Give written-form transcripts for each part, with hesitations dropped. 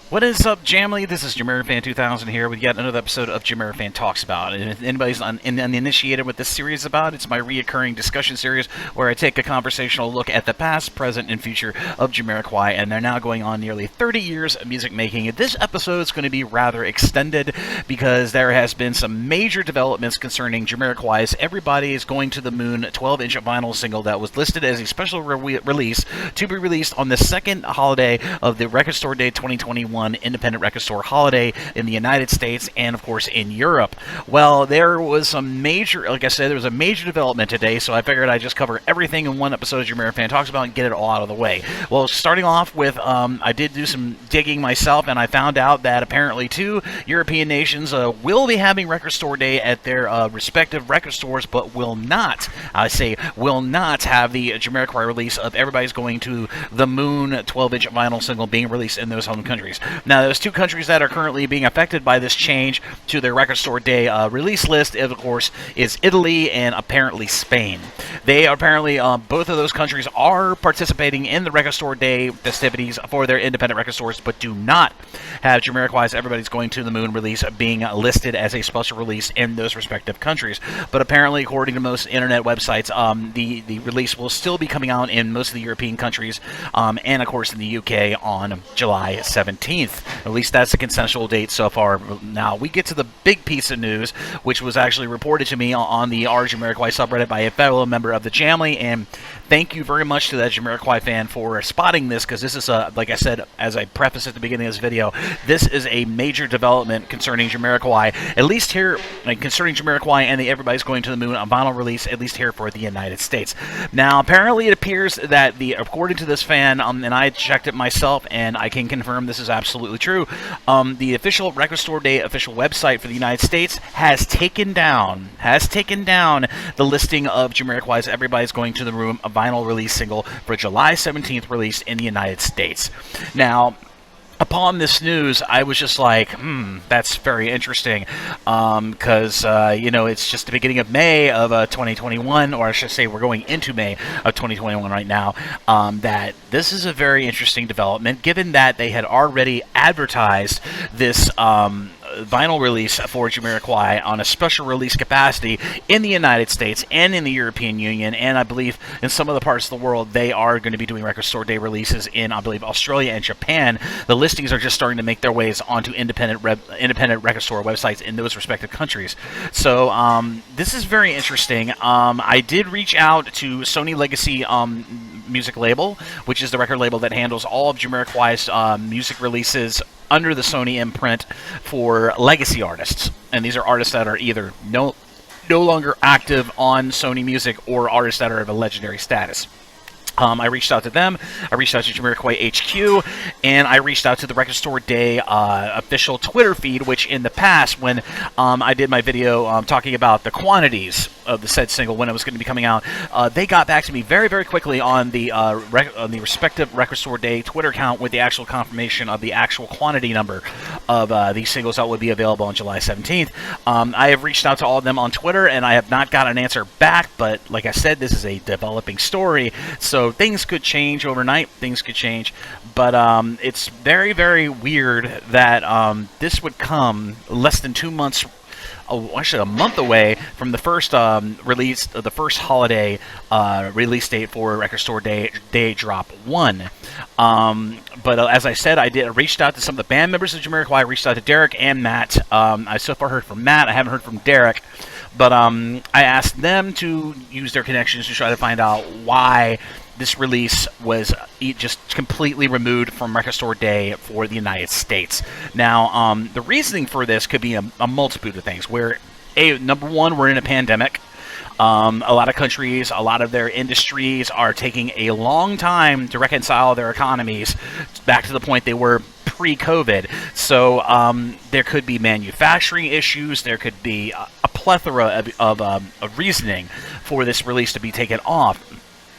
What is up, Jamily? This is JamiroFan 2000 here with yet another episode of JamiroFan Talks About. And if anybody's uninitiated what this series is about, it's my reoccurring discussion series where I take a conversational look at the past, present, and future of Jamiroquai, and they're now going on nearly 30 years of music making. This episode is going to be rather extended because there has been some major developments concerning Jamiroquai's Everybody is Going to the Moon 12-inch vinyl single that was listed as a special release to be released on the second holiday of the Record Store Day 2021 independent record store holiday in the United States and, of course, in Europe. Well, there was some major, like I said, there was a major development today, so I figured I'd just cover everything in one episode of JamiroFan Talks About and get it all out of the way. Well, starting off with, I did do some digging myself, and I found out that apparently two European nations will be having Record Store Day at their respective record stores, but will not, I say, will not have the Jamiroquai release of Everybody's Going to the Moon 12-inch vinyl single being released in those home countries. Now, there's two countries that are currently being affected by this change to their Record Store Day release list, of course, is Italy and apparently Spain. They apparently, both of those countries are participating in the Record Store Day festivities for their independent record stores, but do not have Jamiroquai's Everybody's Going to the Moon release being listed as a special release in those respective countries. But apparently, according to most internet websites, the release will still be coming out in most of the European countries, and of course in the UK on July 17th. At least that's the consensual date so far. Now, we get to the big piece of news, which was actually reported to me on the Jamiroquai subreddit by a fellow member of the Jamily, and thank you very much to that Jamiroquai fan for spotting this, because this is, like I said, as I prefaced at the beginning of this video, this is a major development concerning Jamiroquai, at least here, concerning Jamiroquai and the Everybody's Going to the Moon on vinyl release, at least here for the United States. Now, apparently it appears that, according to this fan, and I checked it myself, and I can confirm this is absolutely true, the official Record Store Day official website for the United States has taken down the listing of Jamiroquai's Everybody's Going to the Moon vinyl release single for July 17th released in the United States. Now, upon this news, I was just like, that's very interesting, because, it's just the beginning of May of 2021, or I should say we're going into May of 2021 right now, that this is a very interesting development, given that they had already advertised this vinyl release for Jamiroquai on a special release capacity in the United States and in the European Union, and I believe in some of the parts of the world they are going to be doing Record Store Day releases in, I believe, Australia and Japan. The listings are just starting to make their ways onto independent record store websites in those respective countries. So this is very interesting. I did reach out to Sony Legacy Music Label, which is the record label that handles all of Jamiroquai's music releases under the Sony imprint for legacy artists, and these are artists that are either no longer active on Sony Music or artists that are of a legendary status. I reached out to them, I reached out to Jamiroquai HQ, and I reached out to the Record Store Day official Twitter feed, which in the past, when I did my video talking about the quantities of the said single when it was going to be coming out, they got back to me very, very quickly on the respective Record Store Day Twitter account with the actual confirmation of the actual quantity number of these singles that would be available on July 17th. I have reached out to all of them on Twitter, and I have not got an answer back, but like I said, this is a developing story, so things could change overnight, things could change, but it's very, very weird that this would come less than 2 months, actually a month away from the first release, the first holiday release date for Record Store Day Drop 1. But as I said, I reached out to some of the band members of Jamiroquai. I reached out to Derek and Matt. I so far heard from Matt. I haven't heard from Derek. But I asked them to use their connections to try to find out why this release was just completely removed from Record Store Day for the United States. Now, the reasoning for this could be a multitude of things. Where, number one, we're in a pandemic. A lot of countries, a lot of their industries are taking a long time to reconcile their economies back to the point they were pre-COVID. So there could be manufacturing issues. There could be a plethora of reasoning for this release to be taken off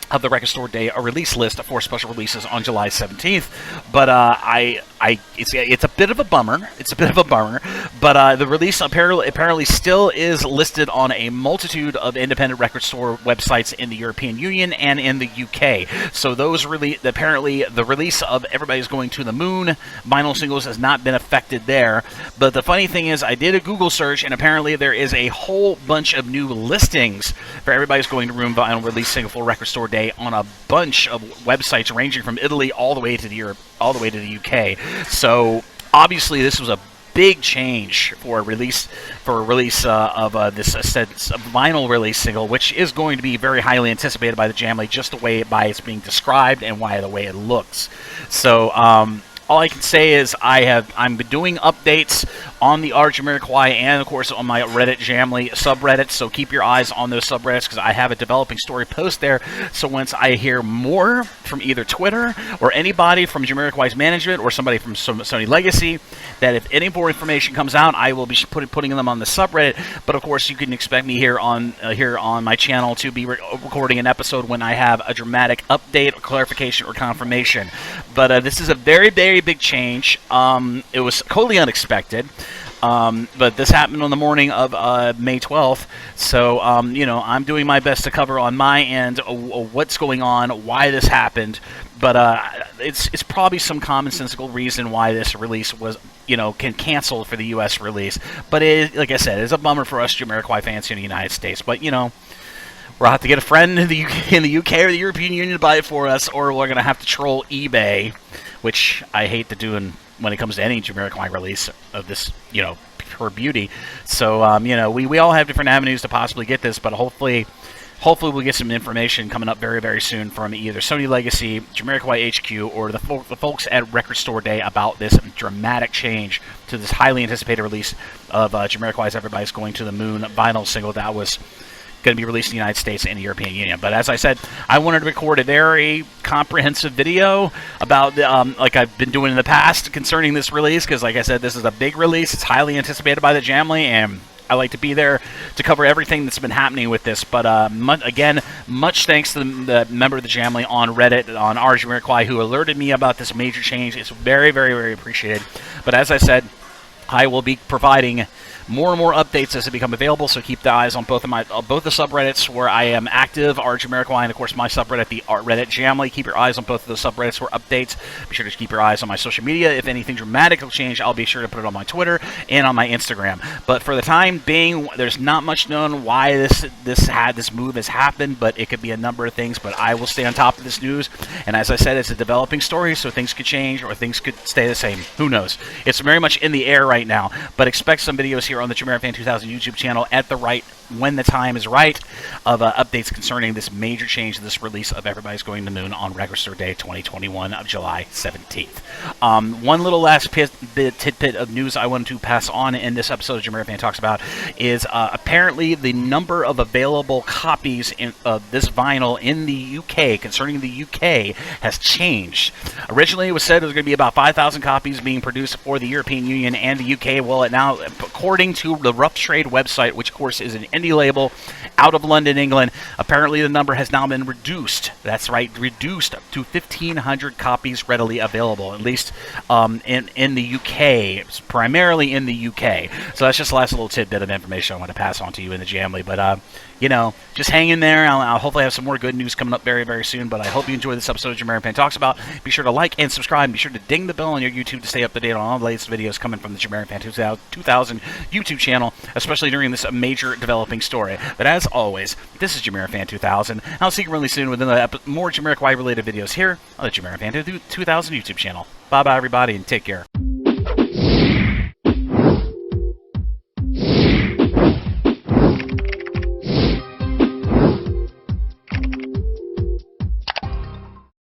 of the Record Store Day release list for special releases on July 17th. But I it's a bit of a bummer. It's a bit of a bummer, but the release apparently still is listed on a multitude of independent record store websites in the European Union and in the UK. So those apparently the release of Everybody's Going to the Moon vinyl singles has not been affected there. But the funny thing is, I did a Google search, and apparently there is a whole bunch of new listings for Everybody's Going to the Moon vinyl release single for Record Store Day on a bunch of websites ranging from Italy all the way to Europe, all the way to the UK. So obviously this was a big change for a release of this vinyl release single, which is going to be very highly anticipated by the Jamily, just the way it's being described and the way it looks. So all I can say is I'm doing updates on the Jamiroquai and, of course, on my Reddit Jamily subreddit, so keep your eyes on those subreddits because I have a developing story post there. So once I hear more from either Twitter or anybody from Jamiroquai's management or somebody from Sony Legacy, that if any more information comes out, I will be putting them on the subreddit. But of course, you can expect me here on my channel to be recording an episode when I have a dramatic update or clarification or confirmation. But this is a very, very big change. It was totally unexpected. But this happened on the morning of May 12th, so I'm doing my best to cover on my end what's going on, why this happened, but it's probably some commonsensical reason why this release was canceled for the U.S. release. But like I said, it's a bummer for us Jamiroquai fans here in the United States. But we'll have to get a friend in the UK or the European Union to buy it for us, or we're gonna have to troll eBay, which I hate to do when it comes to any Jamiroquai release of this, pure beauty. So, we all have different avenues to possibly get this, but hopefully we'll get some information coming up very, very soon from either Sony Legacy, Jamiroquai HQ, or the folks at Record Store Day about this dramatic change to this highly anticipated release of Jamiroquai's Everybody's Going to the Moon vinyl single that was going to be released in the United States and the European Union. But as I said, I wanted to record a very comprehensive video about, like I've been doing in the past, concerning this release, because like I said, this is a big release. It's highly anticipated by the Jamily, and I like to be there to cover everything that's been happening with this. But again, much thanks to the member of the Jamily on Reddit, on Jamiroquai, who alerted me about this major change. It's very, very, very appreciated. But as I said, I will be providing more and more updates as they become available, so keep the eyes on both the subreddits where I am active, Jamiroquai, and of course my subreddit, the Reddit Jamily. Keep your eyes on both of those subreddits for updates. Be sure to keep your eyes on my social media. If anything dramatic will change, I'll be sure to put it on my Twitter and on my Instagram. But for the time being, there's not much known why this move has happened, but it could be a number of things. But I will stay on top of this news, and as I said, it's a developing story, so things could change or things could stay the same. Who knows? It's very much in the air right now, but expect some videos here on the JamiroFan 2000 YouTube channel when the time is right, of updates concerning this major change to this release of Everybody's Going to the Moon on Record Store Day 2021 of July 17th. One little last tidbit of news I wanted to pass on in this episode of JamiroFan Talks About is apparently the number of available copies of this vinyl in the UK, concerning the UK, has changed. Originally, it was said there was going to be about 5,000 copies being produced for the European Union and the UK. Well, it now, according to the Rough Trade website, which of course is an indie label out of London, England, apparently the number has now been reduced. That's right, reduced to 1,500 copies readily available, at least in the UK, primarily in the UK. So that's just the last little tidbit of information I want to pass on to you in the Jamily. But just hang in there. I'll hopefully have some more good news coming up very, very soon. But I hope you enjoyed this episode of JamiroFan Talks About. Be sure to like and subscribe. And be sure to ding the bell on your YouTube to stay up to date on all the latest videos coming from the JamiroFan 2000 YouTube channel, especially during this major developing story. But as always, this is JamiroFan 2000. I'll see you really soon with more Jamiroquai related videos here on the JamiroFan 2000 YouTube channel. Bye-bye, everybody, and take care.